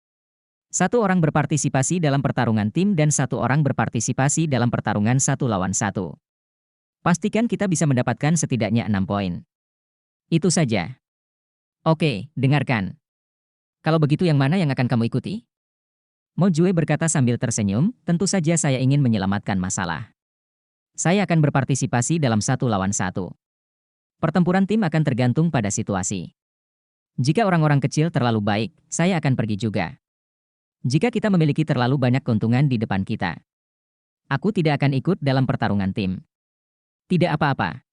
1 orang berpartisipasi dalam pertarungan tim dan 1 orang berpartisipasi dalam pertarungan 1 lawan 1. Pastikan kita bisa mendapatkan setidaknya 6 poin. Itu saja. Oke, dengarkan. Kalau begitu yang mana yang akan kamu ikuti? Mo Jue berkata sambil tersenyum, tentu saja saya ingin menyelamatkan masalah. Saya akan berpartisipasi dalam 1 lawan 1. Pertempuran tim akan tergantung pada situasi. Jika orang-orang kecil terlalu baik, saya akan pergi juga. Jika kita memiliki terlalu banyak keuntungan di depan kita, aku tidak akan ikut dalam pertarungan tim. Tidak apa-apa.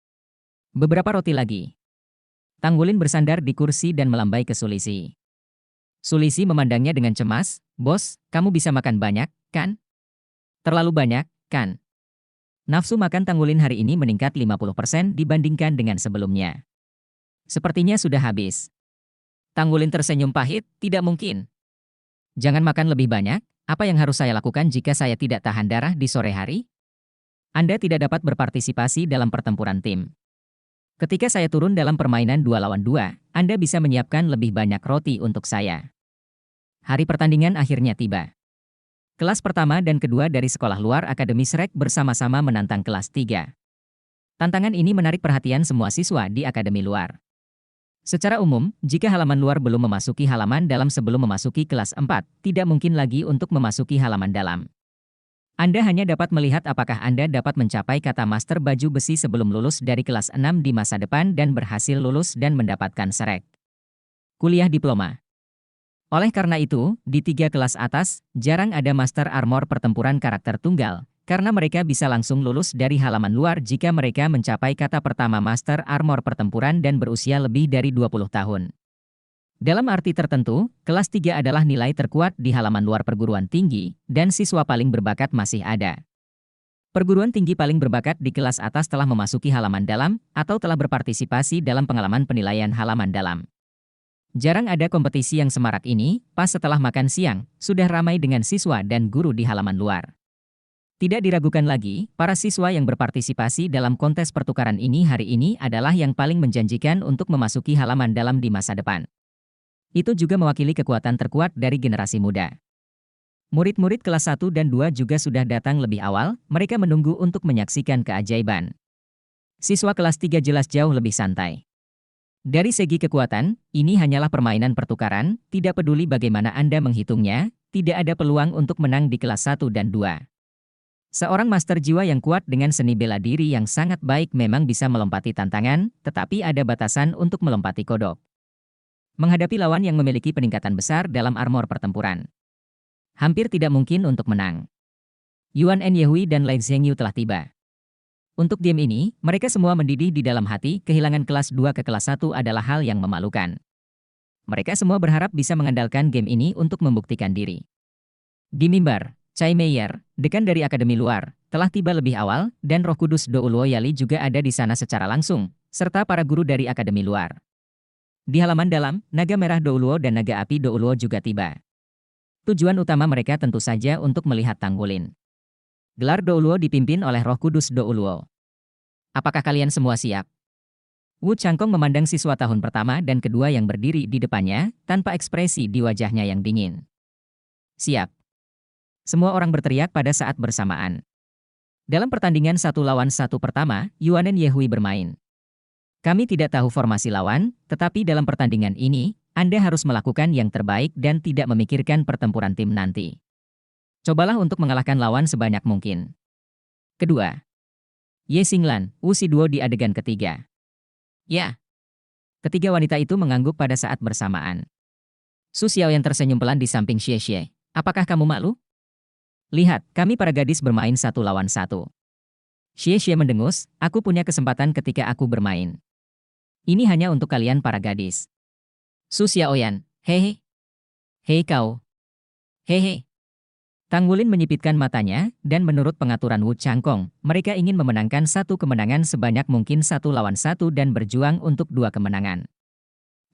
Beberapa roti lagi. Tanggulin bersandar di kursi dan melambai ke Sulisi. Sulisi memandangnya dengan cemas, "Bos, kamu bisa makan banyak, kan? Terlalu banyak, kan?" Nafsu makan Tanggulin hari ini meningkat 50% dibandingkan dengan sebelumnya. Sepertinya sudah habis. Tanggulin tersenyum pahit, tidak mungkin. Jangan makan lebih banyak, apa yang harus saya lakukan jika saya tidak tahan darah di sore hari? Anda tidak dapat berpartisipasi dalam pertempuran tim. Ketika saya turun dalam permainan 2 lawan 2, Anda bisa menyiapkan lebih banyak roti untuk saya. Hari pertandingan akhirnya tiba. Kelas pertama dan kedua dari sekolah luar Akademi Shrek bersama-sama menantang kelas 3. Tantangan ini menarik perhatian semua siswa di akademi luar. Secara umum, jika halaman luar belum memasuki halaman dalam sebelum memasuki kelas 4, tidak mungkin lagi untuk memasuki halaman dalam. Anda hanya dapat melihat apakah Anda dapat mencapai kata master baju besi sebelum lulus dari kelas 6 di masa depan dan berhasil lulus dan mendapatkan Shrek Kuliah Diploma. Oleh karena itu, di 3 kelas atas, jarang ada master armor pertempuran karakter tunggal, karena mereka bisa langsung lulus dari halaman luar jika mereka mencapai kata pertama master armor pertempuran dan berusia lebih dari 20 tahun. Dalam arti tertentu, kelas 3 adalah nilai terkuat di halaman luar perguruan tinggi, dan siswa paling berbakat masih ada. Perguruan tinggi paling berbakat di kelas atas telah memasuki halaman dalam, atau telah berpartisipasi dalam pengalaman penilaian halaman dalam. Jarang ada kompetisi yang semarak ini, pas setelah makan siang, sudah ramai dengan siswa dan guru di halaman luar. Tidak diragukan lagi, para siswa yang berpartisipasi dalam kontes pertukaran ini hari ini adalah yang paling menjanjikan untuk memasuki halaman dalam di masa depan. Itu juga mewakili kekuatan terkuat dari generasi muda. Murid-murid kelas 1 dan 2 juga sudah datang lebih awal, mereka menunggu untuk menyaksikan keajaiban. Siswa kelas 3 jelas jauh lebih santai. Dari segi kekuatan, ini hanyalah permainan pertukaran, tidak peduli bagaimana Anda menghitungnya, tidak ada peluang untuk menang di kelas 1 dan 2. Seorang master jiwa yang kuat dengan seni bela diri yang sangat baik memang bisa melompati tantangan, tetapi ada batasan untuk melompati kodok. Menghadapi lawan yang memiliki peningkatan besar dalam armor pertempuran, hampir tidak mungkin untuk menang. Yuan En Yehui dan Lai Zhengyu telah tiba. Untuk game ini, mereka semua mendidih di dalam hati, kehilangan kelas 2 ke kelas 1 adalah hal yang memalukan. Mereka semua berharap bisa mengandalkan game ini untuk membuktikan diri. Di mimbar, Chai Meier, dekan dari Akademi Luar, telah tiba lebih awal, dan Roh Kudus Douluo Yali juga ada di sana secara langsung, serta para guru dari Akademi Luar. Di halaman dalam, naga merah Douluo dan naga api Douluo juga tiba. Tujuan utama mereka tentu saja untuk melihat Tanggulin. Gelar Douluo dipimpin oleh Roh Kudus Douluo. Apakah kalian semua siap? Wu Changkong memandang siswa tahun pertama dan kedua yang berdiri di depannya, tanpa ekspresi di wajahnya yang dingin. Siap. Semua orang berteriak pada saat bersamaan. Dalam pertandingan 1-1 pertama, Yuanen Yehui bermain. Kami tidak tahu formasi lawan, tetapi dalam pertandingan ini, Anda harus melakukan yang terbaik dan tidak memikirkan pertempuran tim nanti. Cobalah untuk mengalahkan lawan sebanyak mungkin. Kedua. Ye Xinglan, Wu Siduo di adegan ketiga. Ya. Ketiga wanita itu mengangguk pada saat bersamaan. Su Xiao yang tersenyum pelan di samping Xie Xie. Apakah kamu malu? Lihat, kami para gadis bermain 1-1. Xie Xie mendengus, aku punya kesempatan ketika aku bermain. Ini hanya untuk kalian para gadis. Su Xiaoyan, hehe. Hei kau. Hehe. Tanggulin menyipitkan matanya, dan menurut pengaturan Wu Changkong, mereka ingin memenangkan satu kemenangan sebanyak mungkin 1-1 dan berjuang untuk 2 kemenangan.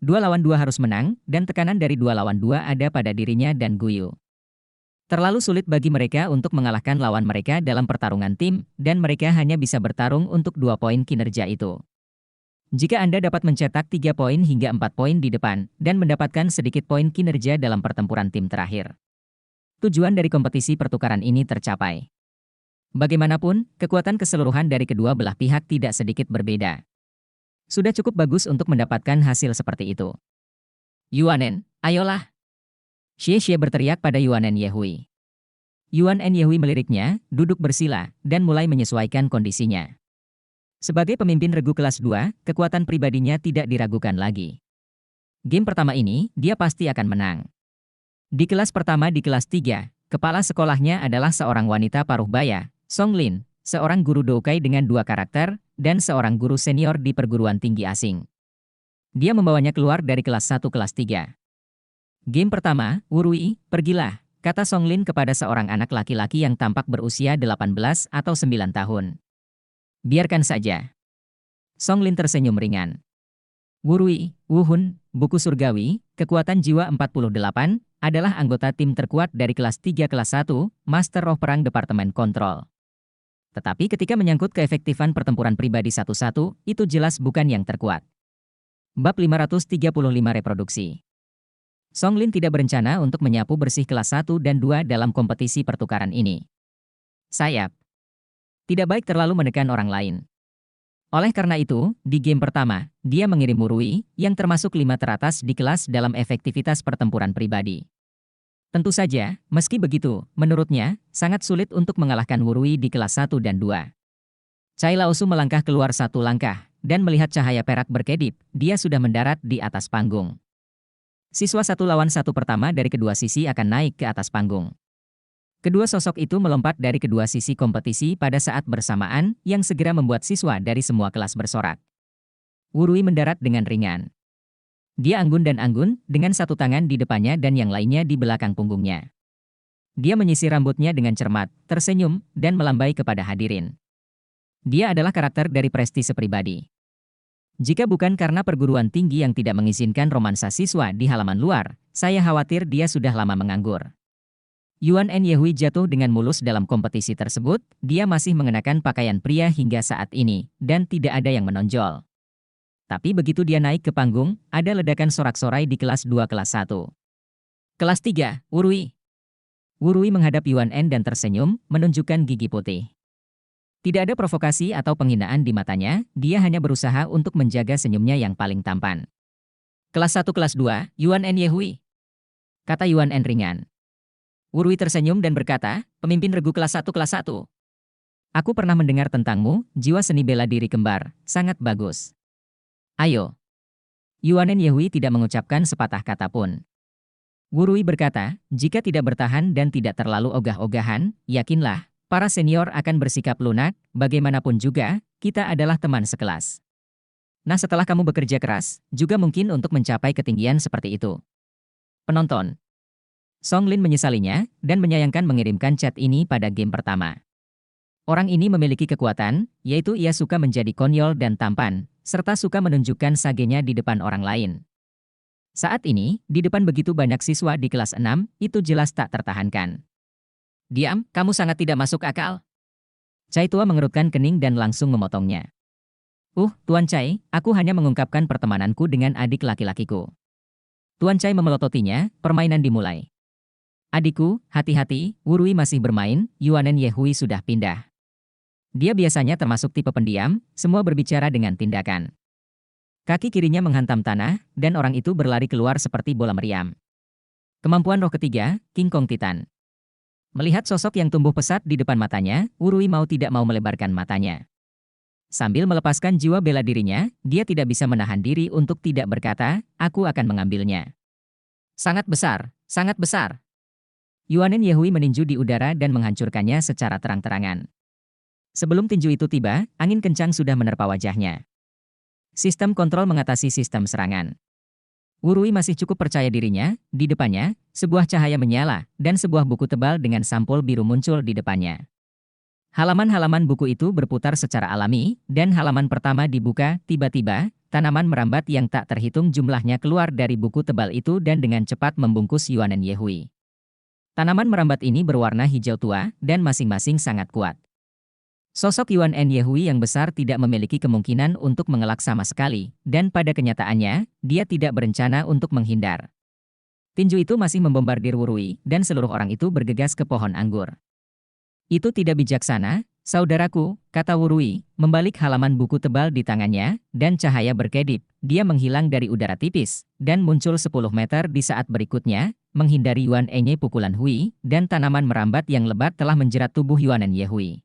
2-2 harus menang, dan tekanan dari 2-2 ada pada dirinya dan Guyu. Terlalu sulit bagi mereka untuk mengalahkan lawan mereka dalam pertarungan tim, dan mereka hanya bisa bertarung untuk 2 poin kinerja itu. Jika Anda dapat mencetak 3 poin hingga 4 poin di depan, dan mendapatkan sedikit poin kinerja dalam pertempuran tim terakhir. Tujuan dari kompetisi pertukaran ini tercapai. Bagaimanapun, kekuatan keseluruhan dari kedua belah pihak tidak sedikit berbeda. Sudah cukup bagus untuk mendapatkan hasil seperti itu. Yuanen, ayolah! Xie Xie berteriak pada Yuanen Yehui. Yuanen Yehui meliriknya, duduk bersila, dan mulai menyesuaikan kondisinya. Sebagai pemimpin regu kelas 2, kekuatan pribadinya tidak diragukan lagi. Game pertama ini, dia pasti akan menang. Di kelas pertama di kelas 3, kepala sekolahnya adalah seorang wanita paruh baya, Song Lin, seorang guru Doukai dengan 2 karakter, dan seorang guru senior di perguruan tinggi asing. Dia membawanya keluar dari kelas 1 kelas 3. Game pertama, Wurui, pergilah, kata Song Lin kepada seorang anak laki-laki yang tampak berusia 18 atau 9 tahun. Biarkan saja. Song Lin tersenyum ringan. Wurui, Wuhun, buku surgawi, kekuatan jiwa 48, adalah anggota tim terkuat dari kelas 3 kelas 1, Master Roh Perang Departemen Kontrol. Tetapi ketika menyangkut keefektifan pertempuran pribadi satu-satu, itu jelas bukan yang terkuat. Bab 535 reproduksi. Song Lin tidak berencana untuk menyapu bersih kelas 1 dan 2 dalam kompetisi pertukaran ini. Sayap. Tidak baik terlalu menekan orang lain. Oleh karena itu, di game pertama, dia mengirim Wurui, yang termasuk 5 teratas di kelas dalam efektivitas pertempuran pribadi. Tentu saja, meski begitu, menurutnya, sangat sulit untuk mengalahkan Wurui di kelas 1 dan 2. Cai Laosu melangkah keluar 1 langkah, dan melihat cahaya perak berkedip, dia sudah mendarat di atas panggung. Siswa 1-1 pertama dari kedua sisi akan naik ke atas panggung. Kedua sosok itu melompat dari kedua sisi kompetisi pada saat bersamaan, yang segera membuat siswa dari semua kelas bersorak. Wurui mendarat dengan ringan. Dia anggun dan anggun, dengan satu tangan di depannya dan yang lainnya di belakang punggungnya. Dia menyisir rambutnya dengan cermat, tersenyum, dan melambai kepada hadirin. Dia adalah karakter dari prestise pribadi. Jika bukan karena perguruan tinggi yang tidak mengizinkan romansa siswa di halaman luar, saya khawatir dia sudah lama menganggur. Yuanen Yehui jatuh dengan mulus dalam kompetisi tersebut, dia masih mengenakan pakaian pria hingga saat ini, dan tidak ada yang menonjol. Tapi begitu dia naik ke panggung, ada ledakan sorak-sorai di kelas 2 kelas 1. Kelas 3, Wurui. Wurui menghadap Yuanen dan tersenyum, menunjukkan gigi putih. Tidak ada provokasi atau penghinaan di matanya, dia hanya berusaha untuk menjaga senyumnya yang paling tampan. Kelas 1 kelas 2, Yuanen Yehui. Kata Yuanen ringan. Wurui tersenyum dan berkata, pemimpin regu kelas 1 kelas 1. Aku pernah mendengar tentangmu, jiwa seni bela diri kembar, sangat bagus. Ayo. Yuanen Yehui tidak mengucapkan sepatah kata pun. Wurui berkata, jika tidak bertahan dan tidak terlalu ogah-ogahan, yakinlah, para senior akan bersikap lunak, bagaimanapun juga, kita adalah teman sekelas. Nah setelah kamu bekerja keras, juga mungkin untuk mencapai ketinggian seperti itu. Penonton. Song Lin menyesalinya dan menyayangkan mengirimkan chat ini pada game pertama. Orang ini memiliki kekuatan, yaitu ia suka menjadi konyol dan tampan, serta suka menunjukkan sagenya di depan orang lain. Saat ini, di depan begitu banyak siswa di kelas 6, itu jelas tak tertahankan. Diam, kamu sangat tidak masuk akal. Cai Tua mengerutkan kening dan langsung memotongnya. Tuan Cai, aku hanya mengungkapkan pertemananku dengan adik laki-lakiku. Tuan Cai memelototinya, permainan dimulai. Adikku, hati-hati, Wurui masih bermain, Yuanen Yehui sudah pindah. Dia biasanya termasuk tipe pendiam, semua berbicara dengan tindakan. Kaki kirinya menghantam tanah, dan orang itu berlari keluar seperti bola meriam. Kemampuan roh ketiga, King Kong Titan. Melihat sosok yang tumbuh pesat di depan matanya, Wurui mau tidak mau melebarkan matanya. Sambil melepaskan jiwa bela dirinya, dia tidak bisa menahan diri untuk tidak berkata, aku akan mengambilnya. Sangat besar, sangat besar. Yuanen Yehui meninju di udara dan menghancurkannya secara terang-terangan. Sebelum tinju itu tiba, angin kencang sudah menerpa wajahnya. Sistem kontrol mengatasi sistem serangan. Wurui masih cukup percaya dirinya, di depannya, sebuah cahaya menyala, dan sebuah buku tebal dengan sampul biru muncul di depannya. Halaman-halaman buku itu berputar secara alami, dan halaman pertama dibuka, tiba-tiba, tanaman merambat yang tak terhitung jumlahnya keluar dari buku tebal itu dan dengan cepat membungkus Yuanen Yehui. Tanaman merambat ini berwarna hijau tua, dan masing-masing sangat kuat. Sosok Yuanen Yehui yang besar tidak memiliki kemungkinan untuk mengelak sama sekali, dan pada kenyataannya, dia tidak berencana untuk menghindar. Tinju itu masih membombardir Wurui, dan seluruh orang itu bergegas ke pohon anggur. Itu tidak bijaksana, saudaraku, kata Wurui, membalik halaman buku tebal di tangannya, dan cahaya berkedip, dia menghilang dari udara tipis, dan muncul 10 meter di saat berikutnya, menghindari Yuanen pukulan Hui, dan tanaman merambat yang lebat telah menjerat tubuh Yuanen Yehui.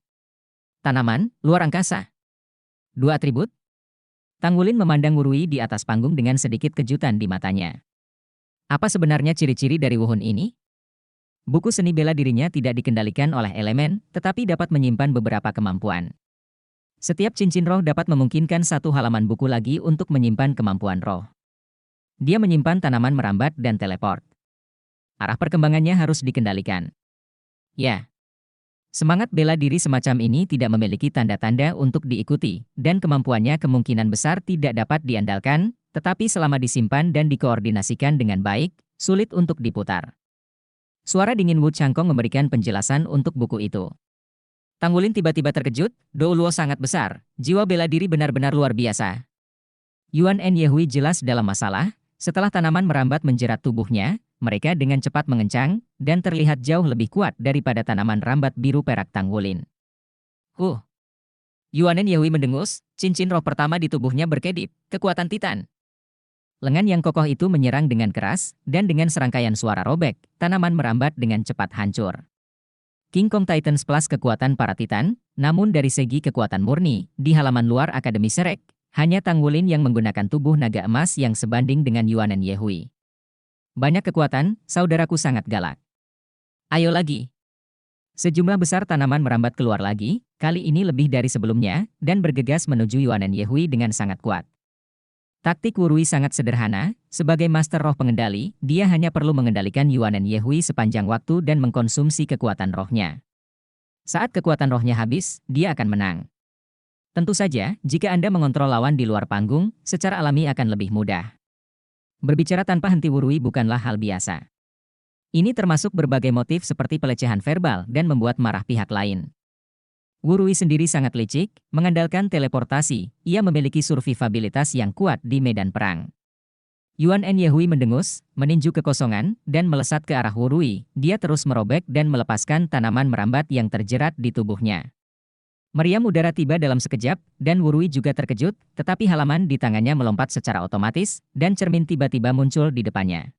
Tanaman, luar angkasa. 2 atribut? Tang Wulin memandang Wurui di atas panggung dengan sedikit kejutan di matanya. Apa sebenarnya ciri-ciri dari Wuhun ini? Buku seni bela dirinya tidak dikendalikan oleh elemen, tetapi dapat menyimpan beberapa kemampuan. Setiap cincin roh dapat memungkinkan satu halaman buku lagi untuk menyimpan kemampuan roh. Dia menyimpan tanaman merambat dan teleport. Arah perkembangannya harus dikendalikan. Ya. Semangat bela diri semacam ini tidak memiliki tanda-tanda untuk diikuti, dan kemampuannya kemungkinan besar tidak dapat diandalkan, tetapi selama disimpan dan dikoordinasikan dengan baik, sulit untuk diputar. Suara dingin Wu Changkong memberikan penjelasan untuk buku itu. Tang Wulin tiba-tiba terkejut, Dou Luo sangat besar, jiwa bela diri benar-benar luar biasa. Yuanen Yehui jelas dalam masalah, setelah tanaman merambat menjerat tubuhnya, mereka dengan cepat mengencang, dan terlihat jauh lebih kuat daripada tanaman rambat biru perak Tang Wulin. Yuanen Yehui mendengus, cincin roh pertama di tubuhnya berkedip, kekuatan Titan. Lengan yang kokoh itu menyerang dengan keras, dan dengan serangkaian suara robek, tanaman merambat dengan cepat hancur. King Kong Titans Plus kekuatan para Titan, namun dari segi kekuatan murni, di halaman luar Akademi Serek, hanya Tang Wulin yang menggunakan tubuh naga emas yang sebanding dengan Yuanen Yehui. Banyak kekuatan, saudaraku sangat galak. Ayo lagi. Sejumlah besar tanaman merambat keluar lagi, kali ini lebih dari sebelumnya, dan bergegas menuju Yuanen Yehui dengan sangat kuat. Taktik Wurui sangat sederhana, sebagai master roh pengendali, dia hanya perlu mengendalikan Yuanen Yehui sepanjang waktu dan mengkonsumsi kekuatan rohnya. Saat kekuatan rohnya habis, dia akan menang. Tentu saja, jika Anda mengontrol lawan di luar panggung, secara alami akan lebih mudah. Berbicara tanpa henti Wurui bukanlah hal biasa. Ini termasuk berbagai motif seperti pelecehan verbal dan membuat marah pihak lain. Wurui sendiri sangat licik, mengandalkan teleportasi, ia memiliki survivabilitas yang kuat di medan perang. Yuanen Yehui mendengus, meninju kekosongan, dan melesat ke arah Wurui, dia terus merobek dan melepaskan tanaman merambat yang terjerat di tubuhnya. Meriam udara tiba dalam sekejap, dan Wurui juga terkejut, tetapi halaman di tangannya melompat secara otomatis, dan cermin tiba-tiba muncul di depannya.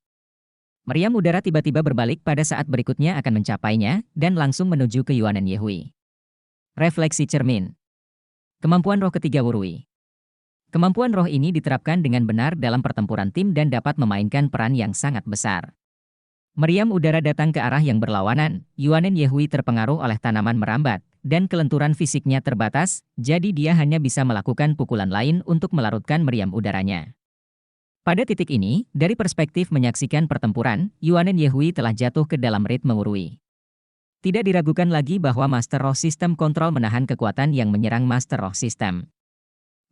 Meriam udara tiba-tiba berbalik pada saat berikutnya akan mencapainya, dan langsung menuju ke Yuanen Yehui. Refleksi cermin. Kemampuan roh ketiga Wurui. Kemampuan roh ini diterapkan dengan benar dalam pertempuran tim dan dapat memainkan peran yang sangat besar. Meriam udara datang ke arah yang berlawanan, Yuanen Yehui terpengaruh oleh tanaman merambat, dan kelenturan fisiknya terbatas, jadi dia hanya bisa melakukan pukulan lain untuk melarutkan meriam udaranya. Pada titik ini, dari perspektif menyaksikan pertempuran, Yuanen Yehui telah jatuh ke dalam ritme Wurui. Tidak diragukan lagi bahwa Master Roh Sistem Kontrol menahan kekuatan yang menyerang Master Roh Sistem.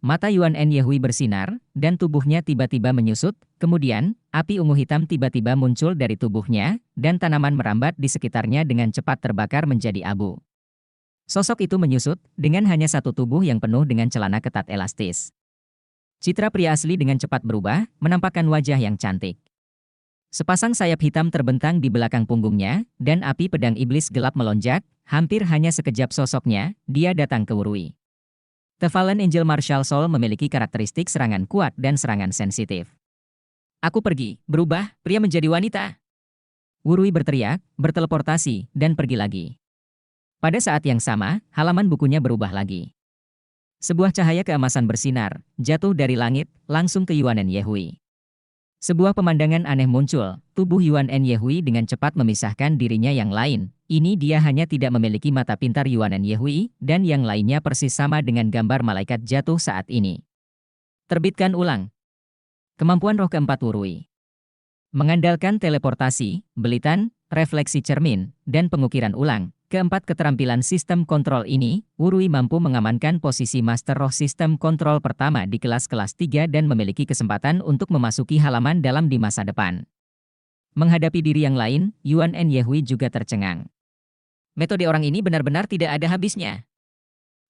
Mata Yuanen Yehui bersinar, dan tubuhnya tiba-tiba menyusut, kemudian, api ungu hitam tiba-tiba muncul dari tubuhnya, dan tanaman merambat di sekitarnya dengan cepat terbakar menjadi abu. Sosok itu menyusut, dengan hanya satu tubuh yang penuh dengan celana ketat elastis. Citra pria asli dengan cepat berubah, menampakkan wajah yang cantik. Sepasang sayap hitam terbentang di belakang punggungnya, dan api pedang iblis gelap melonjak, hampir hanya sekejap sosoknya, dia datang ke Wurui. The Fallen Angel Martial Soul memiliki karakteristik serangan kuat dan serangan sensitif. Aku pergi, berubah, pria menjadi wanita. Wurui berteriak, berteleportasi, dan pergi lagi. Pada saat yang sama, halaman bukunya berubah lagi. Sebuah cahaya keemasan bersinar, jatuh dari langit, langsung ke Yuanen Yehui. Sebuah pemandangan aneh muncul, tubuh Yuanen Yehui dengan cepat memisahkan dirinya yang lain. Ini dia hanya tidak memiliki mata pintar Yuanen Yehui, dan yang lainnya persis sama dengan gambar malaikat jatuh saat ini. Terbitkan ulang. Kemampuan roh keempat Wurui. Mengandalkan teleportasi, belitan, refleksi cermin, dan pengukiran ulang, keempat keterampilan sistem kontrol ini, Wurui mampu mengamankan posisi Master Roh Sistem Kontrol pertama di kelas-kelas 3 dan memiliki kesempatan untuk memasuki halaman dalam di masa depan. Menghadapi diri yang lain, Yuanen Yehui juga tercengang. Metode orang ini benar-benar tidak ada habisnya.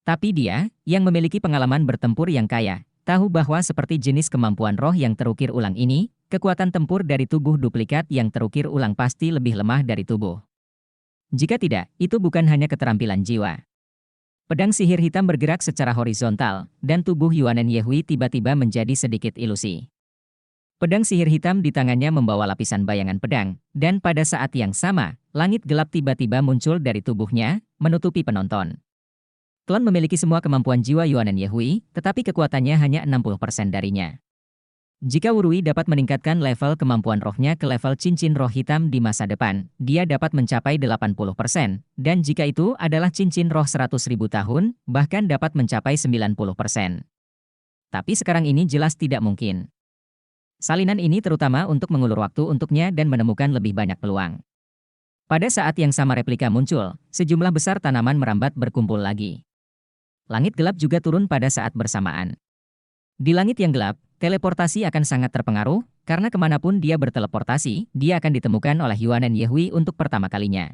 Tapi dia, yang memiliki pengalaman bertempur yang kaya, tahu bahwa seperti jenis kemampuan roh yang terukir ulang ini, kekuatan tempur dari tubuh duplikat yang terukir ulang pasti lebih lemah dari tubuh. Jika tidak, itu bukan hanya keterampilan jiwa. Pedang sihir hitam bergerak secara horizontal, dan tubuh Yuanen Yehui tiba-tiba menjadi sedikit ilusi. Pedang sihir hitam di tangannya membawa lapisan bayangan pedang, dan pada saat yang sama, langit gelap tiba-tiba muncul dari tubuhnya, menutupi penonton. Klon memiliki semua kemampuan jiwa Yuanen Yehui, tetapi kekuatannya hanya 60% darinya. Jika Wurui dapat meningkatkan level kemampuan rohnya ke level cincin roh hitam di masa depan, dia dapat mencapai 80%, dan jika itu adalah cincin roh 100.000 tahun, bahkan dapat mencapai 90%. Tapi sekarang ini jelas tidak mungkin. Salinan ini terutama untuk mengulur waktu untuknya dan menemukan lebih banyak peluang. Pada saat yang sama replika muncul, sejumlah besar tanaman merambat berkumpul lagi. Langit gelap juga turun pada saat bersamaan. Di langit yang gelap, teleportasi akan sangat terpengaruh, karena kemanapun dia berteleportasi, dia akan ditemukan oleh Yuanen Yehui untuk pertama kalinya.